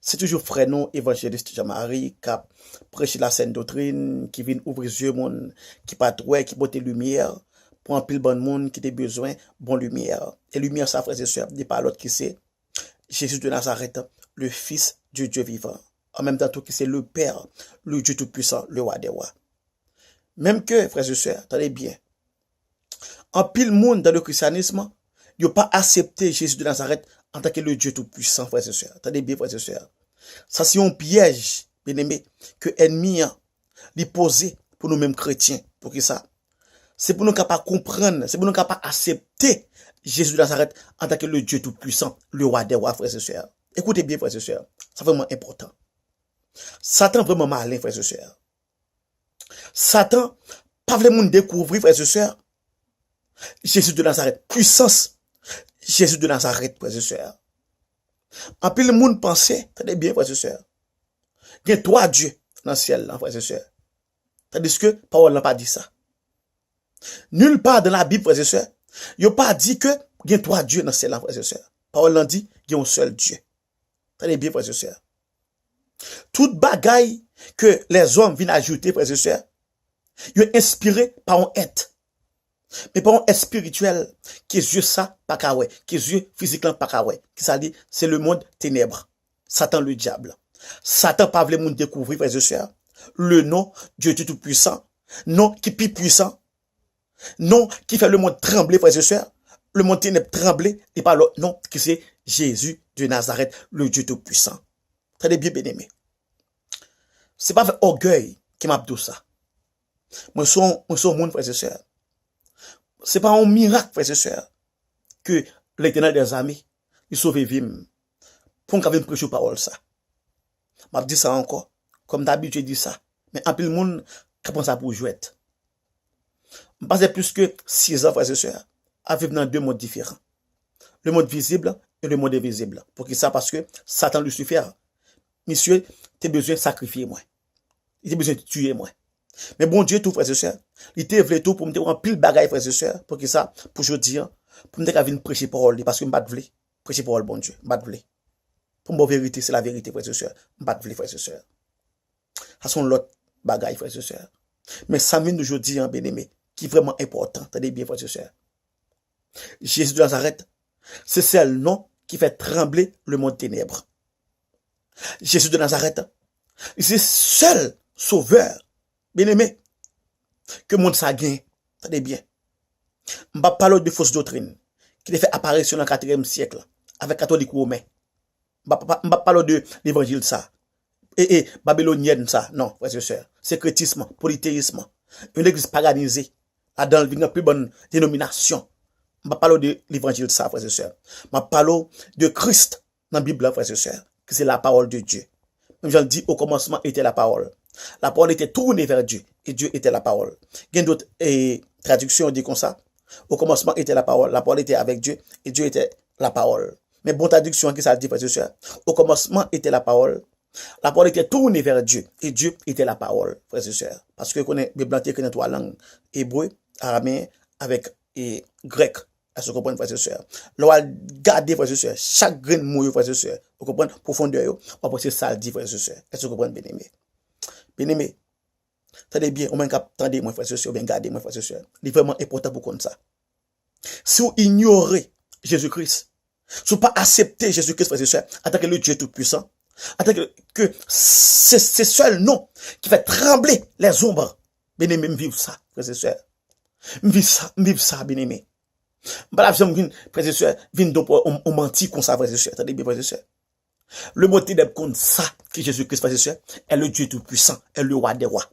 C'est toujours frère non évangéliste Jean-Marie qui a prêché la sainte doctrine, qui vient ouvrir les yeux monde, qui pas droit, qui porte lumière pour un pile bon monde qui a besoin bon lumière. Et lumière ça frères et sœurs, n'est pas l'autre qui c'est Jésus de Nazareth, le fils du Dieu vivant. En même temps tout qui c'est le Père, le Dieu tout puissant, le roi des rois. Même que frères et sœurs, attendez bien. En pile monde dans le christianisme, il n'a pas accepté Jésus de Nazareth en tant que le Dieu tout-puissant, frères et sœurs. Attendez bien, frères et sœurs. Ça, c'est un piège, bien aimé, que l'ennemi a posé pour nous-mêmes chrétiens. Pour qui ça? C'est pour nous capables comprendre, c'est pour nous capables accepter Jésus de Nazareth en tant que le Dieu tout-puissant, le roi des rois, frères et sœurs. Écoutez bien, frères et sœurs. C'est vraiment important. Satan est vraiment malin, frères et sœurs. Satan, pas vraiment découvrir, frères et sœurs, Jésus de Nazareth, puissance. Jésus de Nazareth, frères et sœurs. En plus, le monde pensait, tenez bien, frères et sœurs, il y a trois dieux dans le ciel, frères et sœurs. Tandis que Paul n'a pas dit ça. Nulle part dans la Bible, frères et sœurs, il n'a pas dit que il y a trois dieux dans le ciel, frères et sœurs. Paul a dit qu'il y a un seul Dieu. Tenez bien, frères et sœurs. Toute bagaille que les hommes viennent ajouter, frères et sœurs, il est inspiré par un être. Mais par un être spirituel, qui est Dieu ça, pas kawé, qui est Dieu physiquement pas kawé, qui ça dit, c'est le monde ténèbre. Satan le diable. Satan pas voulu monde découvrir, frères et sœurs, le nom Dieu tout puissant, nom qui est plus puissant, nom qui fait le monde trembler, frères et sœurs, le monde ténèbre trembler, et pas l'autre nom qui c'est Jésus de Nazareth, le Dieu tout puissant. Très bien, bien aimé. C'est pas avec orgueil qui m'a dit ça. Moi, son monde, frères et sœurs. C'est pas un miracle, frères et sœurs, que l'Éternel des armées, il sauve Vim. Pour qu'on vienne prêcher parole ça. M'a dit ça encore. Comme d'habitude, je dis ça. Mais en plus, le monde, qui pense ça pour jouer. Je passe plus que 6 ans, frères et sœurs, à vivre dans deux mondes différents. Le monde visible et le monde invisible. Pour qui ça? Parce que Satan, Lucifer, monsieur, tu as besoin de sacrifier moi. Il a besoin de tuer moi. Mais bon Dieu, tout, frères et sœurs, il te voulu tout pour me dire un pile bagaille, frères et sœurs, pour que ça, pour je dire, pour me dire qu'il prêcher parole, parce que je ne veux pas prêcher parole, bon Dieu, je ne veux pas. Pour moi, vérité, c'est la vérité, frères et sœurs, je ne veux pas, frères et sœurs. Ça sont l'autre bagaille, frères et sœurs. Mais ça vient aujourd'hui, bien aimé, qui est vraiment important, attendez bien, frères et sœurs. Jésus de Nazareth, c'est celle nom qui fait trembler le monde ténèbre. Jésus de Nazareth, c'est seul sauveur, bien aimé, que le monde ça gagne. Attendez bien. Je ne vais pas parler de fausses doctrines qui a fait apparition dans le 4e siècle avec catholiques romains. Je ne vais pas parler de l'évangile ça. Et babylonienne ça. Non, frères et sœurs. Sécrétisme, polythéisme. Une église paganisée. Dans une plus bonne dénomination. Je ne vais pas parler de l'évangile ça, frères et sœurs. Je vais parler de Christ dans la Bible, frères et sœurs. Que c'est la parole de Dieu. Comme je le dis, au commencement était la parole. La parole était tournée vers Dieu. Et Dieu était la parole. Il y a d'autres traductions dit comme ça. Au commencement était la parole était avec Dieu. Et Dieu était la parole. Mais bonne traduction qui ça dit, frères et sœurs. Au commencement était la parole était tournée vers Dieu. Et Dieu était la parole, frères et sœurs. Parce que la Bible connaît 3 langues. Hébreu, araméen, avec grec. Est-ce que vous comprenez, frères et sœurs? Là, gardez, frères et sœurs, chaque grain de mot, frères et sœurs. Vous comprenez, profondeur, on va passer ça, dit, frères et sœurs. Est-ce que vous comprenez, bien aimé? Bien aimé. Attendez bien, au moins, attendez, moi, frères et sœurs, bien gardez, moi, frères et sœurs. C'est vraiment important pour qu'on ça. Si vous ignorez Jésus-Christ, si vous pas acceptez Jésus-Christ, frères et sœurs, en tant que le Dieu tout-puissant, en tant que c'est seul nom qui fait trembler les ombres. Bien aimé, vivre ça, frères et sœurs. Vivre ça, bien aimé. Bah, frères et sœurs, viennent donc on mentit comme ça, frères et sœurs. Attendez bien, frères et sœurs. Le mot ténèbre comme ça, que Jésus-Christ, frères et sœurs, est le Dieu tout-puissant, est le roi des rois.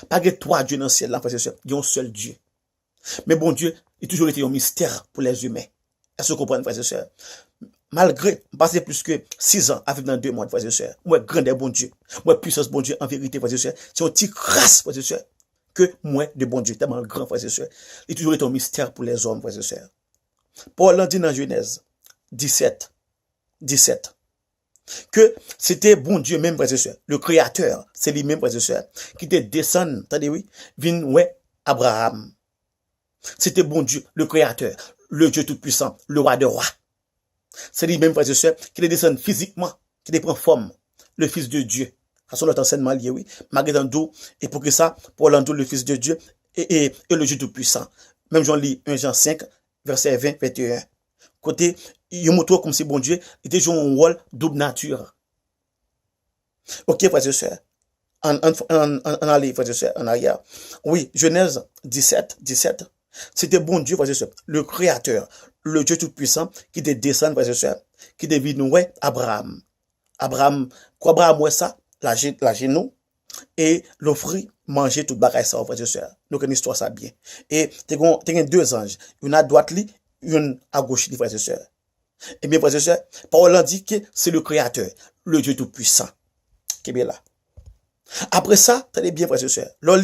Pas que 3 dieux dans le ciel, là, frères et sœurs, il y a un seul Dieu. Mais bon Dieu, il a toujours été un mystère pour les humains. Est-ce que vous comprenez, frères et sœurs? Malgré, passer plus que 6 ans avec dans 2 mois, frères et sœurs, moi, grandeur, bon Dieu, moi, puissance, bon Dieu, en vérité, frères et sœurs, c'est un petit grâce, frères et sœurs, que moi, de bon Dieu, tellement grand, frères et sœurs, il a toujours été un mystère pour les hommes, frères et sœurs. Paul a dit dans Genèse 17, que c'était bon Dieu même, frères et sœurs, le Créateur, c'est lui-même, frères et sœurs, qui te descend, attendez, oui, vin, ouais, Abraham. C'était bon Dieu, le Créateur, le Dieu tout-puissant, le roi de rois. C'est lui-même, frères et sœurs, qui te descend physiquement, qui te prend forme, le Fils de Dieu. Ça, c'est notre enseignement lié, oui. Malgré tout, et pour que ça, pour l'endou, le Fils de Dieu, et le Dieu tout-puissant. Même Jean lit 1 Jean 5, verset 20, 21. Côté, il montre comme si bon Dieu, il était joué un rôle double nature. Ok, frères et sœurs. En aller, frères et sœurs, en arrière. Oui, Genèse 17. C'était bon Dieu, frères et sœurs, le Créateur, le Dieu tout-puissant, qui te descend, frères et sœurs, qui devine, ouais, Abraham. Quoi Abraham, ouais, ça, la genou, et l'offrir, manger tout bagaille ça, frères et sœurs. Donc, une histoire, ça bien. Et, t'es deux anges. Une à droite, une à gauche, frères et sœurs. Eh bien, frères et sœurs, Paul dit que c'est le Créateur, le Dieu tout-puissant, qui est bien là. Après ça, tenez bien, frères et sœurs. L'on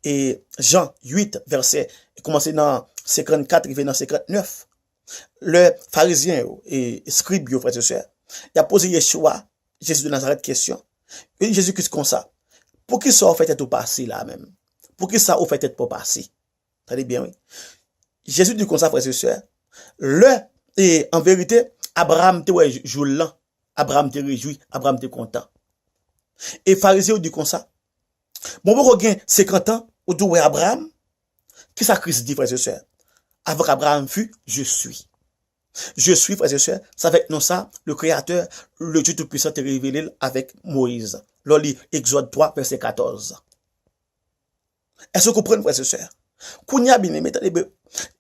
et Jean 8, verset, commencé dans 54, il vient dans 59. Le pharisien et scribe, frères et sœurs, il a posé Yeshua, Jésus de Nazareth, question. Et Jésus, qu'est-ce qu'on ça? Pour qui ça, au fait, être au passé, là, même? Pour qui ça, au fait, être pas passé? Tenez bien, oui. Jésus dit comme ça, frères et sœurs. Et en vérité, Abraham te ouais, joulant. Abraham te réjoui, Abraham te content. Et pharisien dit comme ça. Bon, vous regardez 50 ans, ou dit ouais Abraham, qui ça Christ dit, frères et sœurs? Avec Abraham fut, je suis. Je suis, frères et sœurs, ça fait non ça, le Créateur, le Dieu Tout-Puissant te révélé avec Moïse. L'on Exode 3, verset 14. Est-ce que vous comprenez, frères et sœurs? Kounya bien, mettez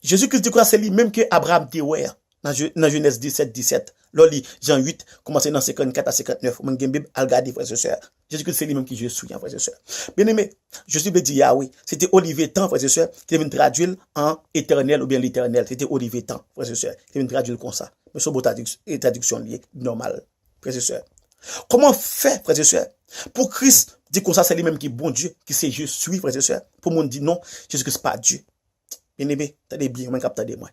Jésus-Christ dit quoi, c'est lui même que Abraham te ouais. Dans Genèse 17. L'on Jean 8, commencé dans 54 à 59. Mon Bible, al regarder, frères et sœurs. Jésus-Christ, c'est lui-même qui je suis, frères et sœurs. Bien aimé, je suis dit Yahweh. C'était Olivier Tan, frères et sœurs, qui devait traduire en éternel ou bien l'éternel. C'était Olivier Tan, frères et sœurs, qui devait traduire comme ça. Mais c'est une traduction liée, normale, frères et sœurs. Comment faire, frères et sœurs, pour Christ dire comme ça, c'est lui-même qui est bon Dieu, qui sait je suis, frères et sœurs. Pour monde dit non, Jésus-Christ, c'est pas Dieu. Bien aimé, t'as bien, on capte de moi.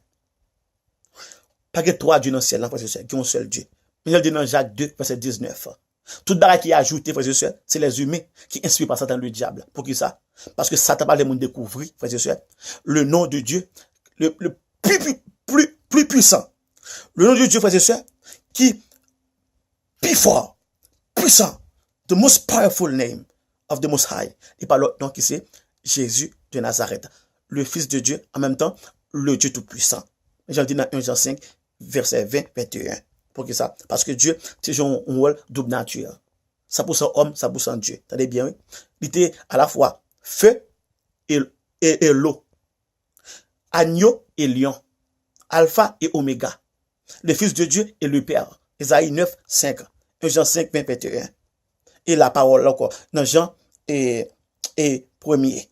Pas que trois dieux dans le ciel, frères et sœurs, qui ont un seul Dieu. Mais il dit dans Jacques 2, verset 19. Tout bagage qui est ajouté, frères et sœurs, c'est les humains qui inspirent par Satan le diable. Pour qui ça? Parce que Satan parle de monde découvrir, frères et sœurs, le nom de Dieu, le plus puissant. Le nom de Dieu, frères et sœurs, qui plus fort, puissant, the most powerful name of the most high. Et par l'autre nom qui c'est Jésus de Nazareth, le Fils de Dieu, en même temps, le Dieu tout-puissant. J'en dis dans 1 Jean 5, verset 20, 21. Pour que ça? Parce que Dieu, c'est un rôle double nature. Ça pour son homme, ça pour son Dieu. T'as bien, oui? Il était à la fois feu et l'eau. Agneau et lion. Alpha et oméga. Le Fils de Dieu et le Père. Isaïe 9, 5. 1 Jean 5, 20, 21. Et la parole encore. Dans Jean et 1er.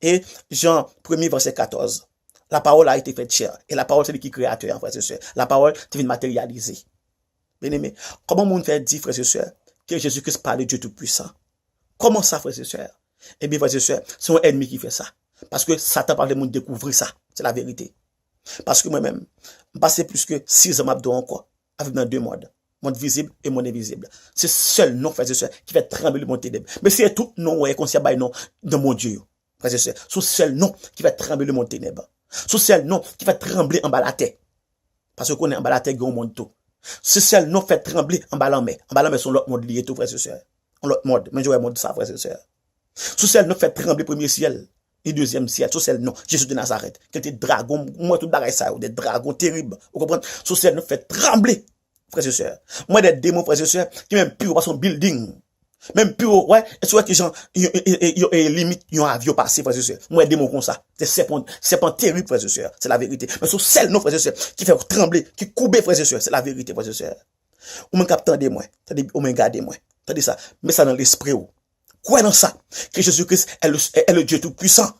Et Jean 1er, verset 14. La parole a été faite chair. Et la parole, c'est lui qui est créateur, frères et sœurs. La parole, c'est une matérialisée. Bien aimé, comment mon fait dire, frères et sœurs, que Jésus-Christ parle de Dieu Tout-Puissant? Comment ça, frères et sœurs? Eh bien, frères et sœurs, c'est un ennemi qui fait ça. Parce que Satan parle de monde découvrir ça. C'est la vérité. Parce que moi-même, je passe plus que 6 ans m'abdo encore, avec dans deux modes. Monde visible et monde invisible. C'est seul nom, frères et sœurs, qui fait trembler le monde ténèbre. Mais c'est tout nom, ouais, qu'on s'y abaye non, de mon Dieu. Frères et sœurs, c'est seul nom qui fait trembler le monde ténèbre. C'est seul nom qui fait trembler en bas la terre. Parce qu'on est en bas la terre, il y a un monde tout. Ce seul nom fait trembler en bas la mer. En bas la mer, sont l'autre monde lié tout, frères et sœurs. En l'autre monde. Mais je vois un monde ça, frères et sœurs. Ce seul nom fait trembler premier ciel et deuxième ciel. Ce seul nom, Jésus de Nazareth. Quel était dragon, moi tout bagay ça, des dragons terribles. Vous comprenez? Ce seul nom fait trembler, frères et sœurs. Moi, des démons, frères et sœurs, qui même plus par son building. Même plus haut, ouais, et soit que gens, limite, ils ont un avion passé, frères et sœurs. Moi, des mots comme ça. C'est serpent terrible, frères et sœurs. C'est la vérité. Mais c'est celle, non, frères et sœurs, qui fait trembler, qui coupe, frères et sœurs. C'est la vérité, frères et sœurs. Ou m'en captant de moi. Ou m'en gardez moi. T'as dit ça. Mais ça dans l'esprit, ou. Quoi dans ça? Que Jésus-Christ est le Dieu tout-puissant.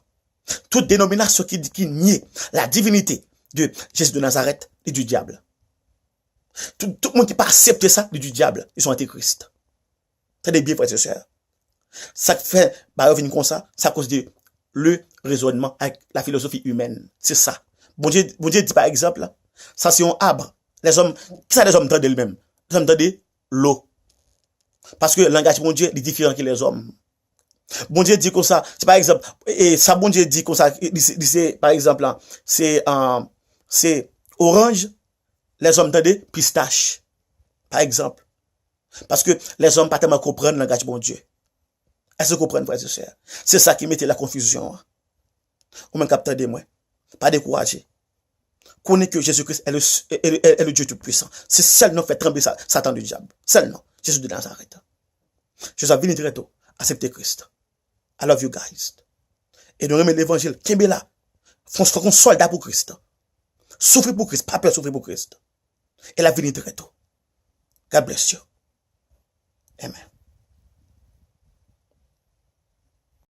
Toute dénomination qui nie la divinité de Jésus de Nazareth et du diable. Tout le monde qui pas accepté ça, du diable, ils sont antéchrist. Très bien, frères et sœurs. Ça fait, bah, revenir comme ça, c'est à cause de le raisonnement avec la philosophie humaine. C'est ça. Bon Dieu dit par exemple, ça c'est un arbre. Les hommes, qui ça les hommes entendent eux-mêmes? Les hommes entendent l'eau. Parce que le langage bon Dieu est différent que les hommes. Bon Dieu dit comme ça, c'est par exemple, et ça bon Dieu dit comme ça, c'est par exemple, c'est orange, les hommes entendent pistache. Par exemple. Parce que les hommes pas tellement comprennent le langage de bon Dieu. Est-ce que vous comprenez, frères et sœurs? C'est ça qui mettait la confusion. Ou même capteur de moi. Pas décourager. Connais que Jésus-Christ est le Dieu tout-puissant. C'est seul nom fait trembler Satan du diable. Seul nom. Jésus de Nazareth. Je suis venu très tôt. Accepter Christ. I love you guys. Et nous remettre l'évangile. Qu'est-ce que là? Faut qu'on soldat pour Christ. Souffrir pour Christ. Pas peur souffrir pour Christ. Et la venir très tôt. God bless you. Amen.